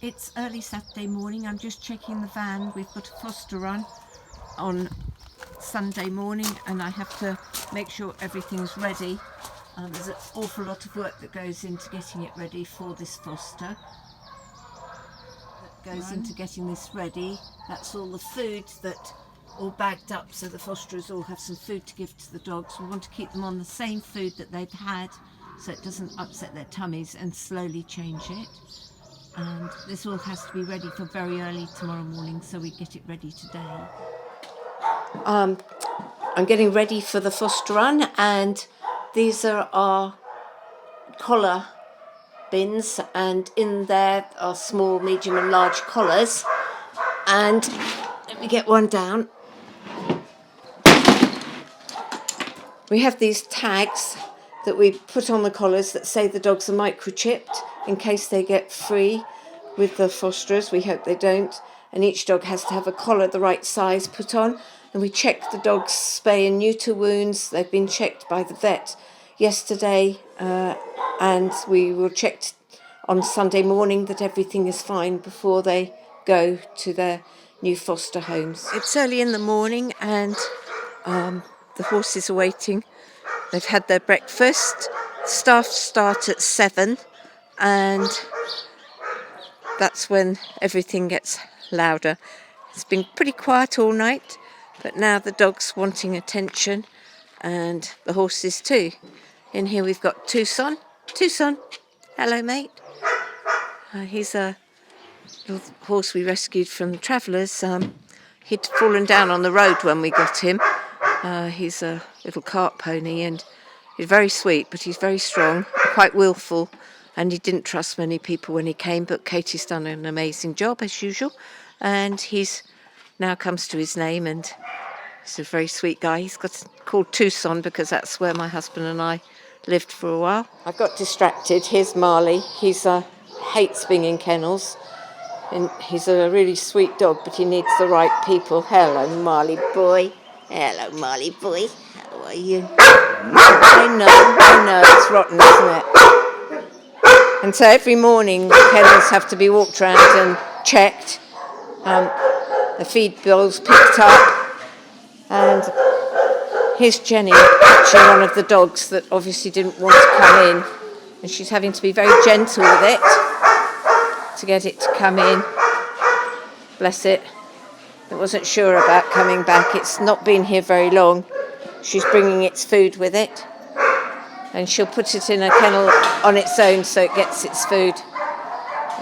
It's early Saturday morning. I'm just checking the van. We've got a foster run on Sunday morning and I have to make sure everything's ready. There's an awful lot of work that goes into getting it ready for this foster. That goes into getting this ready. That's all the food that all bagged up, so the fosterers all have some food to give to the dogs. We want to keep them on the same food that they've had so it doesn't upset their tummies, and slowly change it. And this all has to be ready for very early tomorrow morning, so we get it ready today. I'm getting ready for the foster run, and these are our collar bins, and in there are small, medium and large collars. And let me get one down. We have these tags that we put on the collars that say the dogs are microchipped in case they get free with the fosterers. We hope they don't. And each dog has to have a collar the right size put on. And we check the dog's spay and neuter wounds. They've been checked by the vet yesterday, and we will check on Sunday morning that everything is fine before they go to their new foster homes. It's early in the morning and the horses are waiting. They've had their breakfast. Staff start at 7 and that's when everything gets louder. It's been pretty quiet all night, but now the dog's wanting attention and the horses too. In here we've got Tucson. Tucson, hello mate. He's a little horse we rescued from the travellers. He'd fallen down on the road when we got him. He's a little cart pony and he's very sweet, but he's very strong, quite willful, and he didn't trust many people when he came, but Katie's done an amazing job as usual, and he's now comes to his name, and he's a very sweet guy. He's got called Tucson because that's where my husband and I lived for a while. I got distracted. Here's Marley. He's hates being in kennels. And he's a really sweet dog, but he needs the right people. Hello, Marley boy. Hello, Marley boy. How are you? I know, it's rotten, isn't it? And so every morning the kennels have to be walked around and checked. The feed bill's picked up. And here's Jenny catching one of the dogs that obviously didn't want to come in. And she's having to be very gentle with it to get it to come in. Bless it. It wasn't sure about coming back. It's not been here very long. She's bringing its food with it. And she'll put it in a kennel on its own so it gets its food.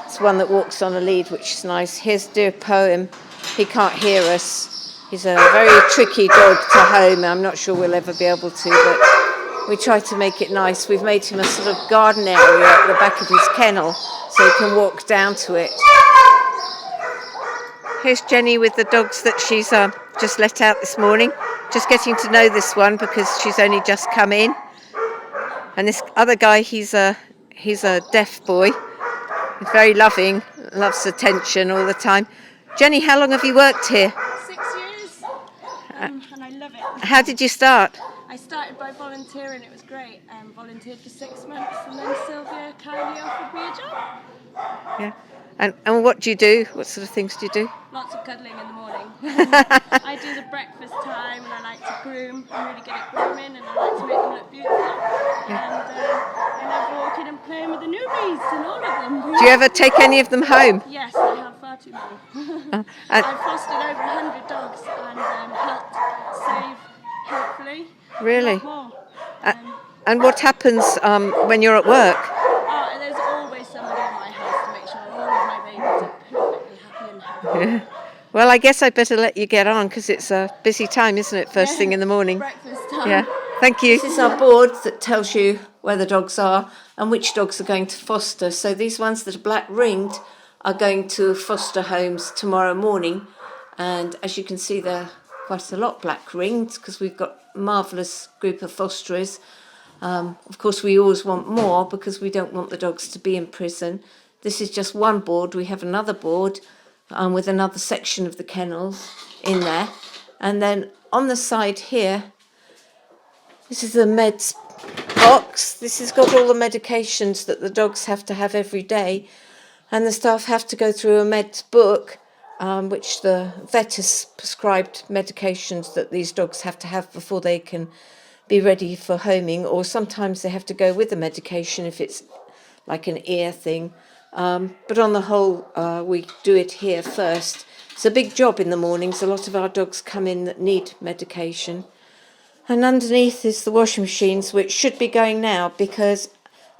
It's one that walks on a lead, which is nice. Here's dear Poem. He can't hear us. He's a very tricky dog to home. I'm not sure we'll ever be able to, but we try to make it nice. We've made him a sort of garden area at the back of his kennel so he can walk down to it. Here's Jenny with the dogs that she's just let out this morning. Just getting to know this one because she's only just come in. And this other guy, he's a deaf boy. He's very loving, loves attention all the time. Jenny, how long have you worked here? 6 years, and I love it. How did you start? I started by volunteering, it was great. Volunteered for 6 months and then Sylvia kindly offered me a job. Yeah. And what do you do? What sort of things do you do? Lots of cuddling in the morning. I do the breakfast time and I like to groom. I'm really good at grooming and I like to make them look beautiful. And I love walking and playing with the newbies and all of them. Do you ever take any of them home? Yes, I have far too many. I've fostered over 100 dogs and helped save, hopefully, Really? a lot more. And what happens when you're at work? There's always somebody in my house to make sure all of my babies are perfectly happy and healthy. Well, I guess I'd better let you get on because it's a busy time, isn't it? First thing in the morning. Breakfast time. Yeah. Thank you. This is our board that tells you where the dogs are and which dogs are going to foster. So these ones that are black ringed are going to foster homes tomorrow morning. And as you can see, they're quite a lot black ringed because we've got a marvellous group of fosterers. Of course, we always want more because we don't want the dogs to be in prison. This is just one board. We have another board with another section of the kennels in there. And then on the side here, this is the meds box. This has got all the medications that the dogs have to have every day. And the staff have to go through a med book, which the vet has prescribed medications that these dogs have to have before they can be ready for homing, or sometimes they have to go with the medication if it's like an ear thing. But on the whole, we do it here first. It's a big job in the mornings. A lot of our dogs come in that need medication. And underneath is the washing machines, which should be going now, because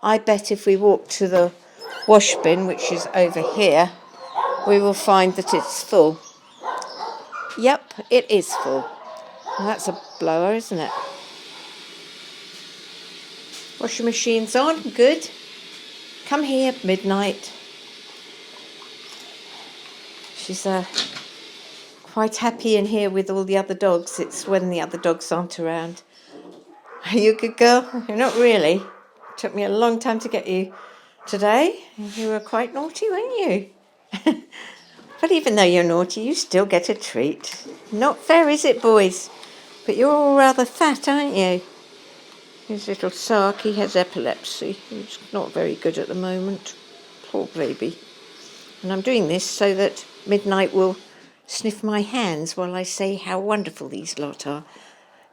I bet if we walk to the wash bin, which is over here, we will find that it's full. Yep, it is full. Well, that's a blower, isn't it? Washing machine's on, good. Come here, Midnight. She's quite happy in here with all the other dogs. It's when the other dogs aren't around. Are you a good girl? You're not really. It took me a long time to get you today. You were quite naughty, weren't you? But even though you're naughty, you still get a treat. Not fair, is it, boys? But you're all rather fat, aren't you? His little Sark, he has epilepsy. He's not very good at the moment. Poor baby. And I'm doing this so that Midnight will sniff my hands while I say how wonderful these lot are.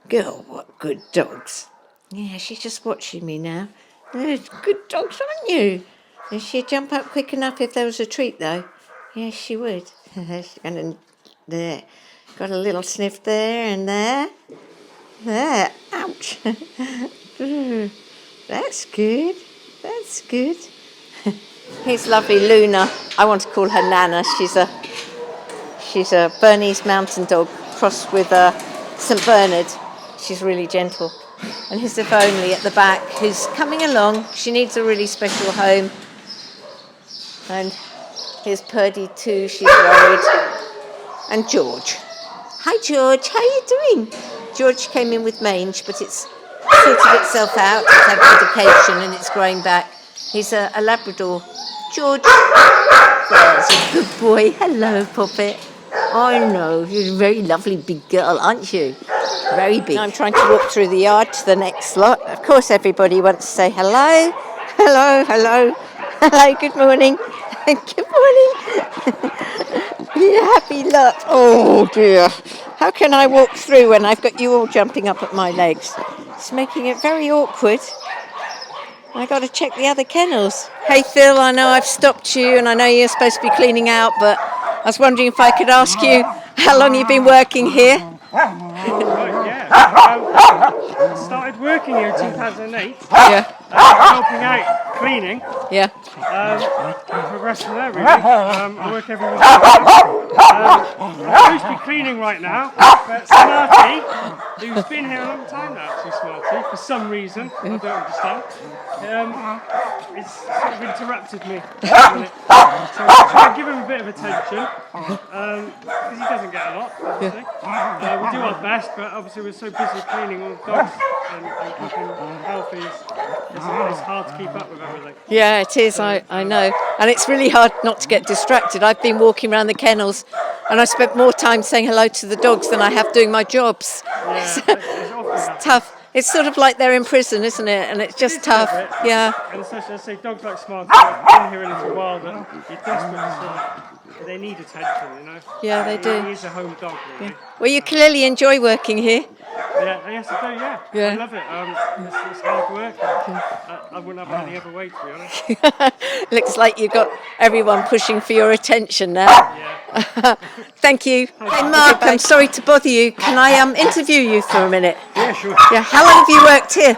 Girl, what good dogs. Yeah, she's just watching me now. They're good dogs, aren't you? And she'd jump up quick enough if there was a treat, though. Yes, she would. And there. Got a little sniff there and there. There. Ouch. That's good. That's good. Here's lovely Luna. I want to call her Nana. She's a Bernese mountain dog crossed with a St Bernard. She's really gentle. And here's Only at the back, who's coming along. She needs a really special home. And here's Purdy too. She's worried. And George. Hi George. How are you doing? George came in with mange, but it's sorted itself out. It's had medication and it's growing back. He's a Labrador. George. There's a good boy. Hello, Puppet. I know, you're a very lovely big girl, aren't you? Very big. I'm trying to walk through the yard to the next lot. Of course, everybody wants to say hello. Hello, hello. Hello, good morning. Good morning. You happy lot. Oh, dear. How can I walk through when I've got you all jumping up at my legs? It's making it very awkward. I got to check the other kennels. Hey Phil, I know I've stopped you and I know you're supposed to be cleaning out, but I was wondering if I could ask you how long you've been working here. I started working here in 2008. Yeah. Helping out cleaning. Yeah. Progressed from there really. I work every week. I'm supposed to be cleaning right now, but Smarty, who's been here a long time now, actually Smarty, for some reason, I don't understand, it's sort of interrupted me a minute. So I'm trying to give him a bit of attention, because he doesn't get a lot, obviously. We do our best, but obviously we're so busy cleaning all the dogs and keeping healthy, it's hard to keep up with everything. Yeah, it is, I know. And it's really hard not to get distracted. I've been walking around the kennels and I spent more time saying hello to the dogs than I have doing my jobs. Yeah, So, it's tough. It's sort of like they're in prison, isn't it? And it's just tough. Yeah. And especially, I say, dogs like Smarty have been here a little while, but you're desperate to sort of, they need attention, you know? Yeah, they do. He is a home dog, really. Well, you clearly enjoy working here. Yeah, yes I do, yeah. Yeah. I love it. It's hard work. I wouldn't have it any other way, to be honest. Looks like you've got everyone pushing for your attention now. Yeah. Thank you. Hey Mark, I'm sorry to bother you. Can I interview you for a minute? Yeah, sure. Yeah. How long have you worked here?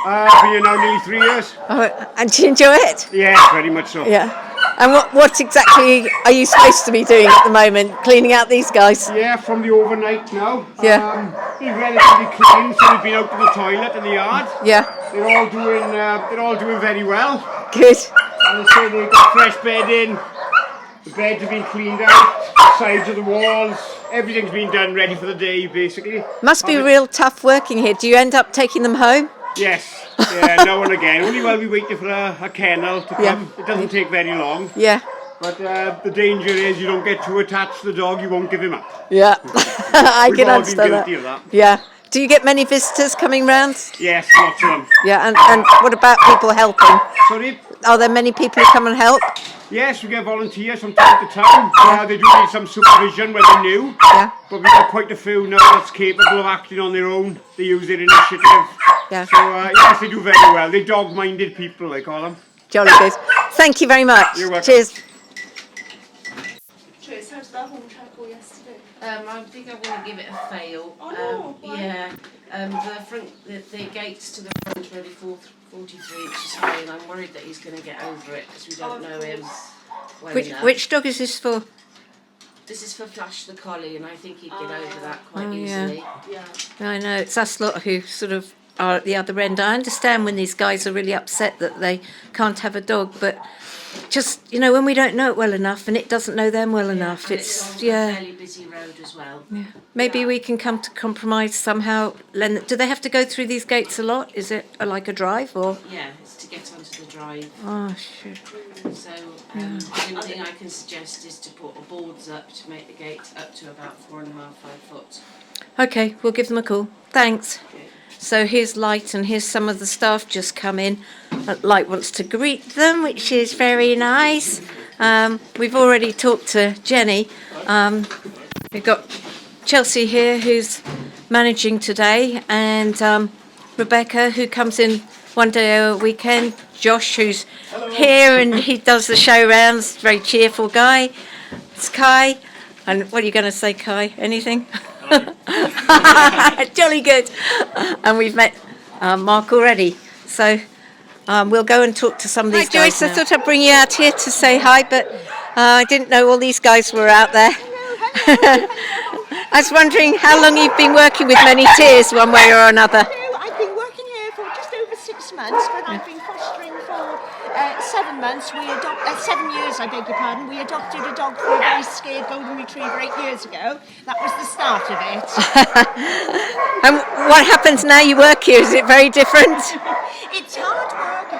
I've been here now nearly 3 years. Oh, and do you enjoy it? Yes, very much so. Yeah. And what exactly are you supposed to be doing at the moment? Cleaning out these guys? Yeah, from the overnight now. Yeah. He's relatively clean, so we've been out to the toilet in the yard. Yeah. They're all doing very well. Good. And so they've got fresh bed in. The beds have been cleaned out. Sides of the walls. Everything's been done ready for the day, basically. Must be real tough working here. Do you end up taking them home? Yes. Yeah, now and again. Only while we waiting for a kennel to come. Yeah. It doesn't take very long. Yeah. But the danger is you don't get too attached to the dog, you won't give him up. Yeah. I We've can all understand been guilty that. of that. Yeah. Do you get many visitors coming round? Yes, lots of them. Yeah. And what about people helping? Sorry? are there many people who come and help? Yes, we get volunteers from time to time. They do need some supervision when they're new. Yeah. But we've got quite a few now that's capable of acting on their own. They use their initiative. Yeah. So, yes, they do very well. They're dog-minded people, I call them. Jolly good. Thank you very much. You're welcome. Cheers. Trish, how's that home track go yesterday? I think I want to give it a fail. Oh, no, why? Yeah, the gates to the front are only 43 inches high, and I'm worried that he's going to get over it because we don't know him well enough. Which dog is this for? This is for Flash the collie, and I think he'd get over that quite yeah. easily. Yeah. I know, it's us lot who sort of are at the other end. I understand when these guys are really upset that they can't have a dog, but just, you know, when we don't know it well enough and it doesn't know them well enough, And it's, on a fairly busy road as well. yeah. Maybe we can come to compromise somehow. Do they have to go through these gates a lot? Is it like a drive or? Yeah, it's to get onto the drive. Oh, shit. So the only thing I can suggest is to put boards up to make the gate up to about 4.5, 5 foot. Okay, we'll give them a call. Thanks. Okay. So here's Light, and here's some of the staff just come in. Light wants to greet them, which is very nice. We've already talked to Jenny. We've got Chelsea here, who's managing today, and Rebecca, who comes in one day a weekend. Josh, who's here, and he does the show rounds. Very cheerful guy. It's Kai. And what are you going to say, Kai? Anything? Jolly good. And we've met Mark already. So we'll go and talk to some of these guys. Hi, Joyce. I thought I'd bring you out here to say hi, but I didn't know all these guys were out there. I was wondering how long you've been working with Many Tears, one way or another. I've been working here for just over 6 months, but I've been fostering for 7 months. 7 years, I beg your pardon. We adopted a dog for a very scared golden retriever 8 years ago. That was the start of it. And what happens now you work here? Is it very different? It's hard work,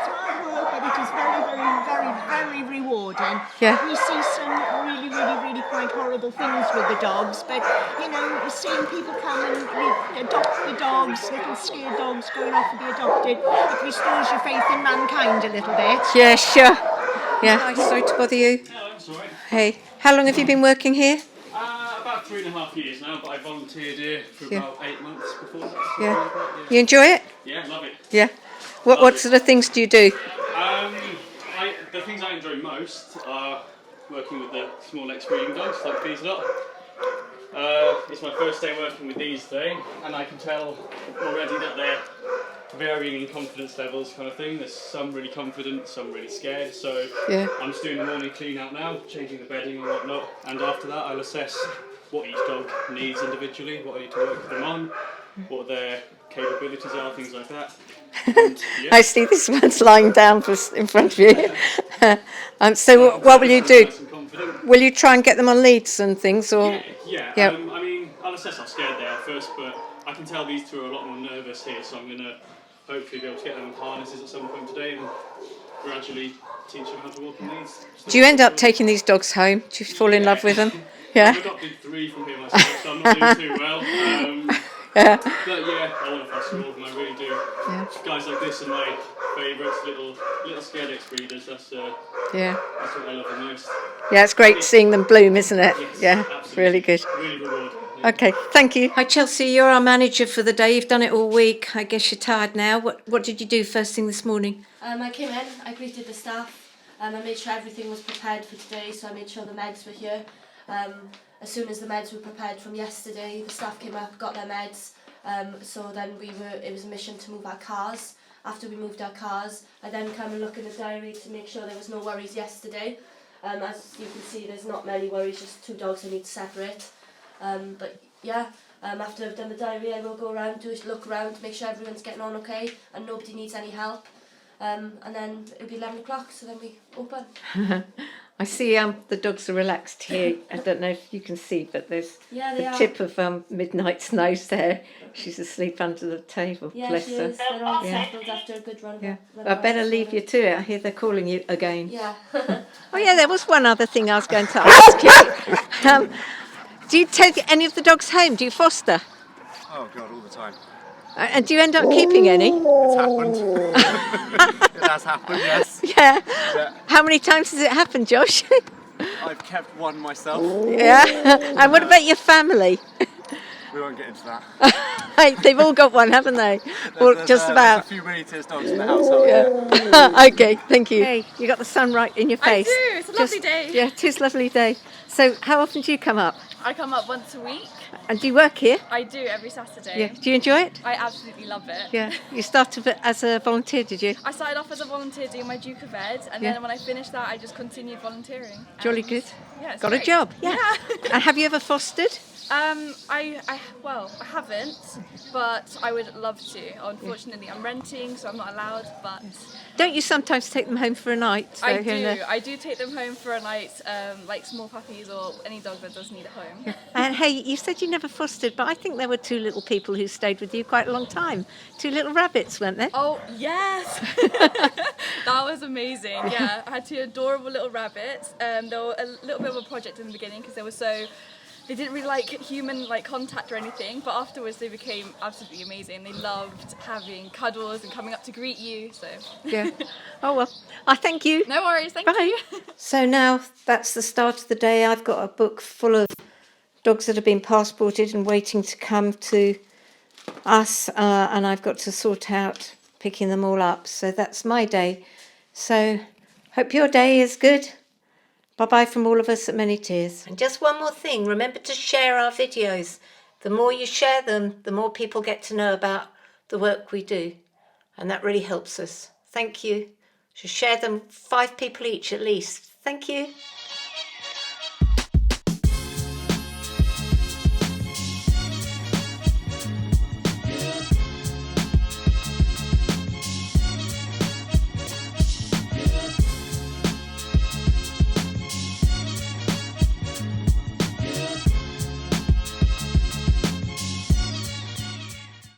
but it is very, very, very, very rewarding. Yeah. We see some really, really, really quite horrible things with the dogs, but, you know, seeing people come and adopt the dogs, little scared dogs going off to be adopted, it restores your faith in mankind a little bit. Yeah, sure. Yeah. Hi, sorry to bother you. No, that's all right. Hey, how long have you been working here? About 3.5 years now, but I volunteered here for about 8 months before that. Yeah. Like that, You enjoy it? yeah, love it. Yeah. What sort of things do you do? The things I enjoy most are working with the small ex-breeding dogs like these lot. It's my first day working with these today, and I can tell already that they're varying in confidence levels kind of thing. There's some really confident, some really scared, so Yeah. I'm just doing the morning clean out now, changing the bedding and whatnot, and after that I'll assess what each dog needs individually, what I need to work with them on, what their capabilities are, things like that. And, yeah. I see this one's lying down in front of you. So what will you do? Nice and confident. Will you try and get them on leads and things, or? Yeah. Yeah. I mean, I'll assess how scared they are first, but I can tell these two are a lot more nervous here, so I'm going to hopefully be able to get them in harnesses at some point today and gradually teach them how to walk in these. Do you end up taking these dogs home? Do you fall in love with them? Yeah. I've adopted 3 from here myself, so I'm not doing too well. Yeah. But yeah, I want to foster all of them, I really do. Yeah. Guys like this are my favourites, little scared ex-breeders, that's Yeah. what I love the most. Yeah, it's great seeing them bloom, isn't it? Yes, Yeah. absolutely. Really good. Really rewarding. Yeah. Okay, thank you. Hi, Chelsea. You're our manager for the day. You've done it all week. I guess you're tired now. What did you do first thing this morning? I came in, I greeted the staff, I made sure everything was prepared for today, so I made sure the meds were here. As soon as the meds were prepared from yesterday, the staff came up, got their meds, so then it was a mission to move our cars. After we moved our cars, I then come and look in the diary to make sure there was no worries yesterday. As you can see, there's not many worries, just 2 dogs I need to separate. But yeah, after I've done the diary, I will go around, do a look around, make sure everyone's getting on okay and nobody needs any help. And then it'll be 11 o'clock, so then we open. I see the dogs are relaxed here. I don't know if you can see, but there's Yeah, they the are. tip of Midnight's nose there. She's asleep under the table. Yeah, Bless she her. is. They're all Yeah. settled after a good run. Yeah. run I better around, leave so- you to it. I hear they're calling you again. Yeah. Oh yeah, there was one other thing I was going to ask you. Do you take any of the dogs home? Do you foster? Oh God, all the time. And do you end up keeping any? It's happened. It has happened, yes. Yeah. Yeah. How many times has it happened, Josh? I've kept one myself. Yeah. And what about your family? We won't get into that. Hey, they've all got one, haven't they? Or just about. There's a few miniatures dogs in the household. Yeah. Okay, thank you. Hey, you got the sun right in your face. I do. It's a lovely day. Yeah, it is a lovely day. So, how often do you come up? I come up once a week. And do you work here? I do every Saturday. Yeah. Do you enjoy it? I absolutely love it. Yeah. You started as a volunteer, did you? I started off as a volunteer doing my Duke of Ed, and then when I finished that, I just continued volunteering. Jolly And, good. Yeah, it's Got great. a job. Yeah. And have you ever fostered? I haven't, but I would love to. Unfortunately, I'm renting, so I'm not allowed. But Don't you sometimes take them home for a night? So I here and do. there? I do take them home for a night, like small puppies or any dog that does need a home. And hey, you said you never fostered, but I think there were two little people who stayed with you quite a long time. Two little rabbits, weren't there? Oh, yes! That was amazing, yeah. I had two adorable little rabbits. They were a little bit of a project in the beginning because they didn't really like human contact or anything, but afterwards they became absolutely amazing. They loved having cuddles and coming up to greet you, so... Yeah. Oh, well, I thank you. No worries, thank Bye. you. So now that's the start of the day. I've got a book full of dogs that have been passported and waiting to come to us, and I've got to sort out picking them all up. So that's my day. So hope your day is good. Bye-bye from all of us at Many Tears. And just one more thing, remember to share our videos. The more you share them, the more people get to know about the work we do. And that really helps us. Thank you. So share them, 5 people each at least. Thank you.